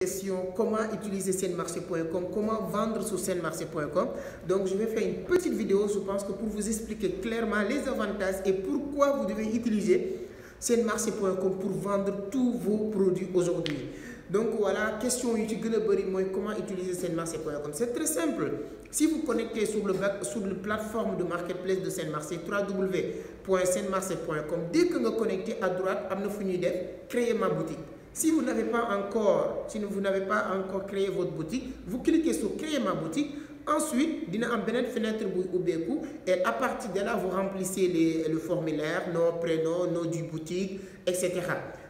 Question comment utiliser senmarché.com, comment vendre sur senmarché.com. Donc je vais faire une petite vidéo, je pense que pour vous expliquer clairement les avantages et pourquoi vous devez utiliser senmarché.com pour vendre tous vos produits aujourd'hui. Donc voilà, question comment utiliser senmarché.com. C'est très simple. Si vous connectez sur la plateforme de marketplace de Senmarché, www.senmarché.com, dès que vous connectez à droite, créer ma boutique. Si vous n'avez pas encore créé votre boutique, vous cliquez sur créer ma boutique. Ensuite, il y a une fenêtre et à partir de là, vous remplissez le formulaire, nom, prénom, nom du boutique, etc.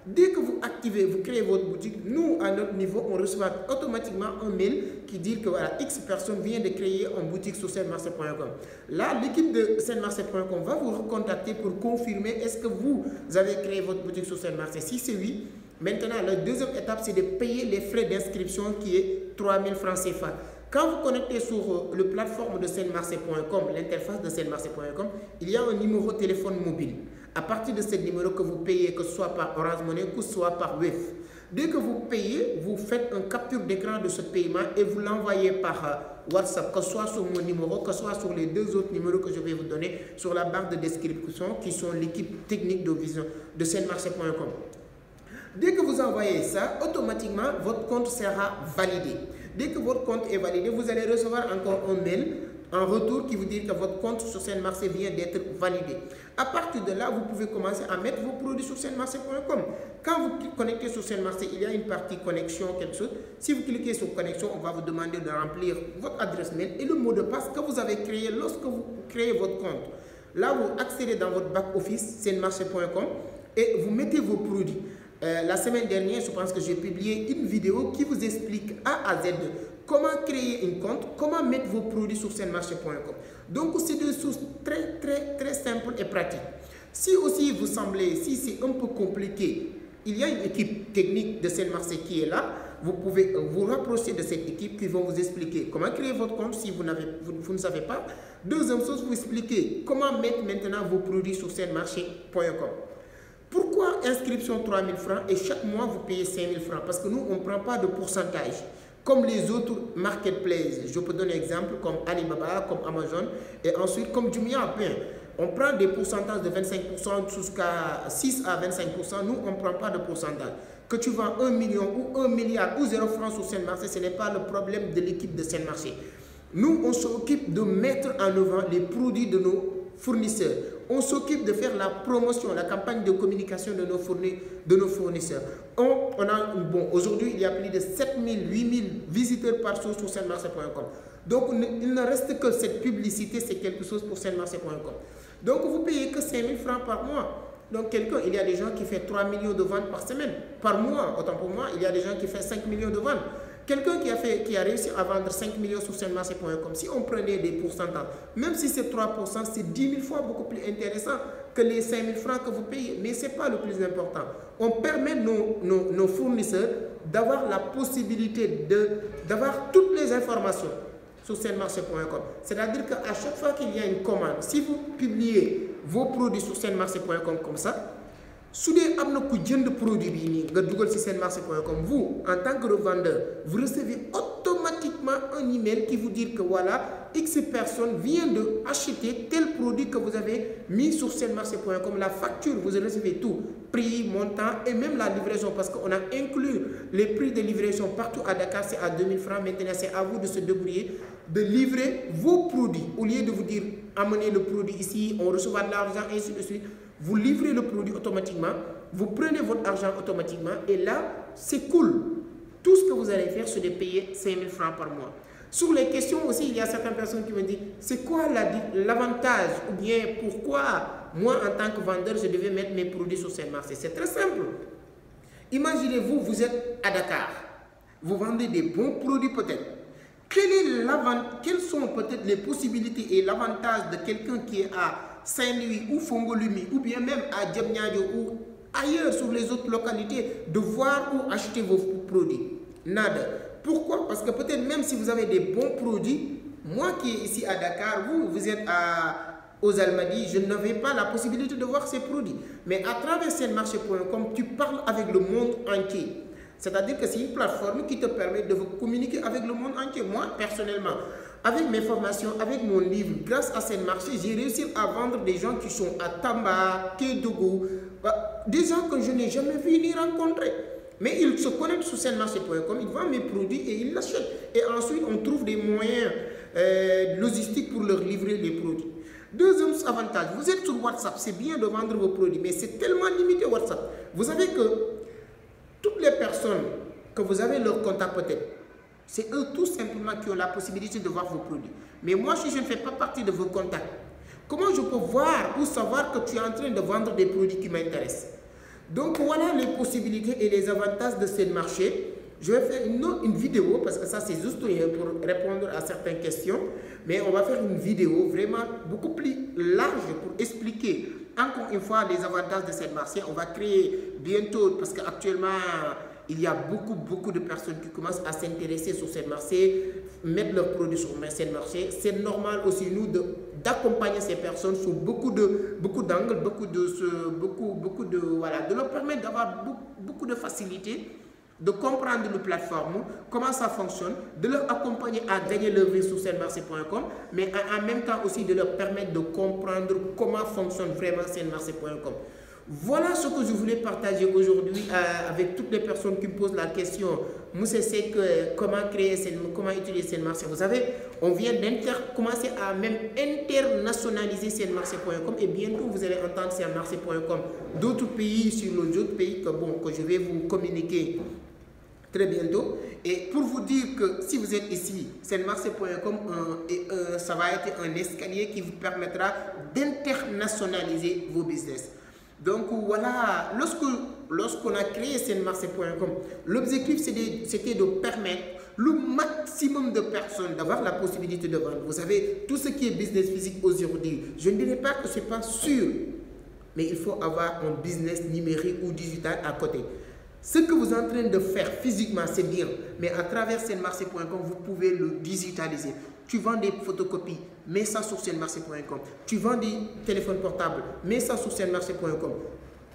Dès que vous activez, vous créez votre boutique, nous, à notre niveau, on reçoit automatiquement un mail qui dit que voilà, X personne vient de créer une boutique sur senmarché.com. Là, l'équipe de senmarché.com va vous recontacter pour confirmer est-ce que vous avez créé votre boutique sur Senmarché. Si c'est oui, maintenant, la deuxième étape, c'est de payer les frais d'inscription qui est 3000 francs CFA. Quand vous connectez sur la plateforme de senmarché.com, l'interface de senmarché.com, il y a un numéro de téléphone mobile. À partir de ce numéro que vous payez, que ce soit par Orange Money, que ce soit par Wave. Dès que vous payez, vous faites une capture d'écran de ce paiement et vous l'envoyez par WhatsApp, que ce soit sur mon numéro, que ce soit sur les deux autres numéros que je vais vous donner sur la barre de description qui sont l'équipe technique de vision de senmarché.com. Dès que vous envoyez ça, automatiquement, votre compte sera validé. Dès que votre compte est validé, vous allez recevoir encore un mail en retour qui vous dit que votre compte sur Senmarché vient d'être validé. À partir de là, vous pouvez commencer à mettre vos produits sur senmarché.com. Quand vous connectez sur Senmarché, il y a une partie connexion, quelque chose. Si vous cliquez sur connexion, on va vous demander de remplir votre adresse mail et le mot de passe que vous avez créé lorsque vous créez votre compte. Là, vous accédez dans votre back-office senmarché.com et vous mettez vos produits. La semaine dernière, je pense que j'ai publié une vidéo qui vous explique A à Z comment créer un compte, comment mettre vos produits sur senmarché.com. Donc, c'est des choses très simples et pratiques. Si aussi vous semblez, si c'est un peu compliqué, il y a une équipe technique de Senmarché qui est là. Vous pouvez vous rapprocher de cette équipe qui vont vous expliquer comment créer votre compte si vous ne savez pas. Deuxième chose, vous expliquer comment mettre maintenant vos produits sur senmarché.com. Pourquoi inscription 3000 francs et chaque mois vous payez 5000 francs? Parce que nous, on ne prend pas de pourcentage. Comme les autres marketplaces, je peux donner un exemple comme Alibaba, comme Amazon et ensuite comme Jumia. On prend des pourcentages de 25% jusqu'à 6 à 25%. Nous, on ne prend pas de pourcentage. Que tu vends 1 million ou 1 milliard ou 0 francs sur Senmarché, ce n'est pas le problème de l'équipe de Senmarché. Nous, on s'occupe de mettre en avant les produits de nos fournisseurs. On s'occupe de faire la promotion, la campagne de communication de nos fournisseurs. Aujourd'hui, il y a plus de 7000, 8000 visiteurs par jour sur senmarché.com. Donc, il ne reste que cette publicité, c'est quelque chose pour senmarché.com. Donc, vous payez que 5000 francs par mois. Donc, il y a des gens qui font 3 millions de ventes par semaine, par mois. Autant pour moi, il y a des gens qui font 5 millions de ventes. Quelqu'un qui a réussi à vendre 5 millions sur senmarché.com, si on prenait des pourcentages, même si c'est 3%, c'est 10 000 fois beaucoup plus intéressant que les 5 000 francs que vous payez. Mais ce n'est pas le plus important. On permet nos fournisseurs d'avoir la possibilité d'avoir toutes les informations sur senmarché.com. C'est-à-dire qu'à chaque fois qu'il y a une commande, si vous publiez vos produits sur senmarché.com comme ça, si vous avez un produit sur senmarché.com, vous, en tant que revendeur, vous recevez automatiquement un email qui vous dit que voilà, X personne vient d'acheter tel produit que vous avez mis sur senmarché.com. La facture, vous recevez tout, prix, montant et même la livraison parce qu'on a inclus les prix de livraison partout à Dakar, c'est à 2000 francs. Maintenant, c'est à vous de se débrouiller, de livrer vos produits. Au lieu de vous dire, amenez le produit ici, on reçoit de l'argent, ainsi de suite. Vous livrez le produit automatiquement, vous prenez votre argent automatiquement et là, c'est cool. Tout ce que vous allez faire, c'est de payer 5000 francs par mois. Sur les questions aussi, il y a certaines personnes qui me disent, c'est quoi l'avantage ou bien pourquoi moi, en tant que vendeur, je devais mettre mes produits sur Senmarché? C'est très simple. Imaginez-vous, vous êtes à Dakar, vous vendez des bons produits peut-être. Quelles sont peut-être les possibilités et l'avantage de quelqu'un qui est à Saint-Louis ou Fongolumi ou bien même à Diamniadio ou ailleurs sur les autres localités de voir où acheter vos produits? Nada. Pourquoi? Parce que peut-être même si vous avez des bons produits, moi qui est ici à Dakar, vous êtes aux Almadies, je n'avais pas la possibilité de voir ces produits. Mais à travers senmarché.com, tu parles avec le monde entier. C'est-à-dire que c'est une plateforme qui te permet de vous communiquer avec le monde entier. Moi, personnellement, avec mes formations, avec mon livre, grâce à Sen Marché, j'ai réussi à vendre des gens qui sont à Tamba, Kédougou, des gens que je n'ai jamais vu ni rencontrer. Mais ils se connectent sur senmarché.com, ils vendent mes produits et ils l'achètent. Et ensuite, on trouve des moyens logistiques pour leur livrer les produits. Deuxième avantage, vous êtes sur WhatsApp, c'est bien de vendre vos produits, mais c'est tellement limité WhatsApp. Vous savez que toutes les personnes que vous avez leur contact peut-être, c'est eux tout simplement qui ont la possibilité de voir vos produits. Mais moi, si je ne fais pas partie de vos contacts, comment je peux voir ou savoir que tu es en train de vendre des produits qui m'intéressent? Donc voilà les possibilités et les avantages de Sen Marché. Je vais faire une vidéo parce que ça c'est juste pour répondre à certaines questions. Mais on va faire une vidéo vraiment beaucoup plus large pour expliquer encore une fois les avantages de Sen Marché. On va créer bientôt, parce qu'actuellement il y a beaucoup de personnes qui commencent à s'intéresser sur Sen Marché, mettre leurs produits sur Sen Marché. C'est normal aussi nous d'accompagner ces personnes sur beaucoup d'angles, voilà, de leur permettre d'avoir beaucoup de facilité, de comprendre la plateforme, comment ça fonctionne, de leur accompagner à gagner leur vie sur senmarché.com, mais en même temps aussi de leur permettre de comprendre comment fonctionne vraiment senmarché.com. Voilà ce que je voulais partager aujourd'hui avec toutes les personnes qui me posent la question. Moussa, c'est que comment utiliser Sen Marché. Vous savez, on vient commencer à même internationaliser senmarché.com et bientôt vous allez entendre senmarché.com d'autres pays sur les autres pays que je vais vous communiquer très bientôt. Et pour vous dire que si vous êtes ici, senmarché.com, ça va être un escalier qui vous permettra d'internationaliser vos business. Donc voilà, lorsqu'on a créé senmarché.com, l'objectif c'était de permettre le maximum de personnes d'avoir la possibilité de vendre. Vous savez, tout ce qui est business physique aujourd'hui, je ne dirais pas que ce n'est pas sûr, mais il faut avoir un business numérique ou digital à côté. Ce que vous êtes en train de faire physiquement, c'est bien, mais à travers senmarché.com, vous pouvez le digitaliser. Tu vends des photocopies, mets ça sur senmarché.com. Tu vends des téléphones portables, mets ça sur senmarché.com.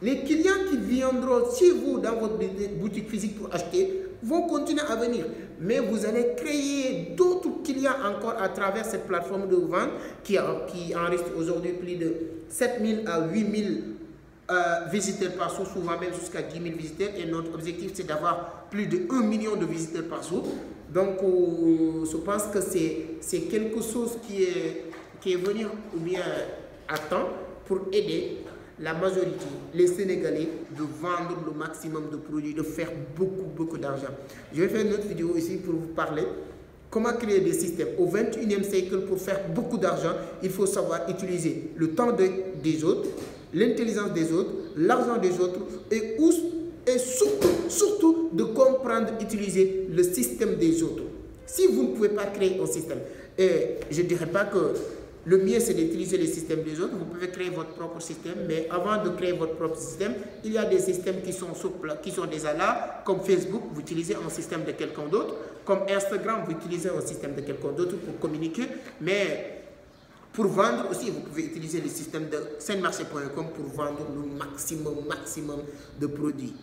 Les clients qui viendront chez vous dans votre boutique physique pour acheter vont continuer à venir. Mais vous allez créer d'autres clients encore à travers cette plateforme de vente qui enregistre aujourd'hui plus de 7000 à 8000 visiteurs par jour, souvent même jusqu'à 10 000 visiteurs. Et notre objectif, c'est d'avoir plus de 1 million de visiteurs par jour. Donc, je pense que c'est quelque chose qui est venu ou bien à temps pour aider la majorité, les Sénégalais, de vendre le maximum de produits, de faire beaucoup d'argent. Je vais faire une autre vidéo ici pour vous parler comment créer des systèmes. Au 21e siècle, pour faire beaucoup d'argent, il faut savoir utiliser le temps des autres, l'intelligence des autres, l'argent des autres et surtout de comprendre, utiliser le système des autres. Si vous ne pouvez pas créer un système, et je ne dirais pas que le mieux c'est d'utiliser les systèmes des autres, vous pouvez créer votre propre système, mais avant de créer votre propre système, il y a des systèmes qui sont déjà là, comme Facebook, vous utilisez un système de quelqu'un d'autre, comme Instagram, vous utilisez un système de quelqu'un d'autre pour communiquer, mais pour vendre aussi, vous pouvez utiliser le système de senmarché.com pour vendre le maximum de produits.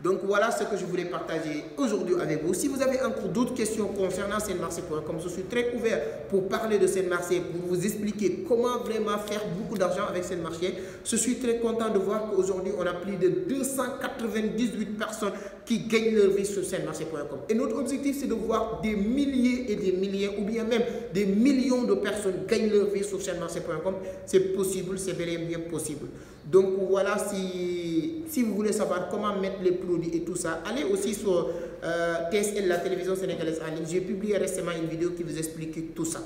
Donc voilà ce que je voulais partager aujourd'hui avec vous. Si vous avez encore d'autres questions concernant senmarché.com, je suis très ouvert pour parler de Sen Marché, pour vous expliquer comment vraiment faire beaucoup d'argent avec Sen Marché. Je suis très content de voir qu'aujourd'hui, on a plus de 298 personnes qui gagnent leur vie sur senmarché.com. Et notre objectif, c'est de voir des milliers et des milliers, ou bien même des millions de personnes gagnent leur vie sur senmarché.com. C'est possible, c'est bel et bien possible. Donc voilà, si vous voulez savoir comment mettre les produits et tout ça, allez aussi sur TSL, la télévision sénégalaise en ligne. J'ai publié récemment une vidéo qui vous explique tout ça.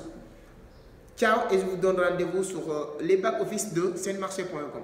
Ciao et je vous donne rendez-vous sur les back-office de senmarché.com.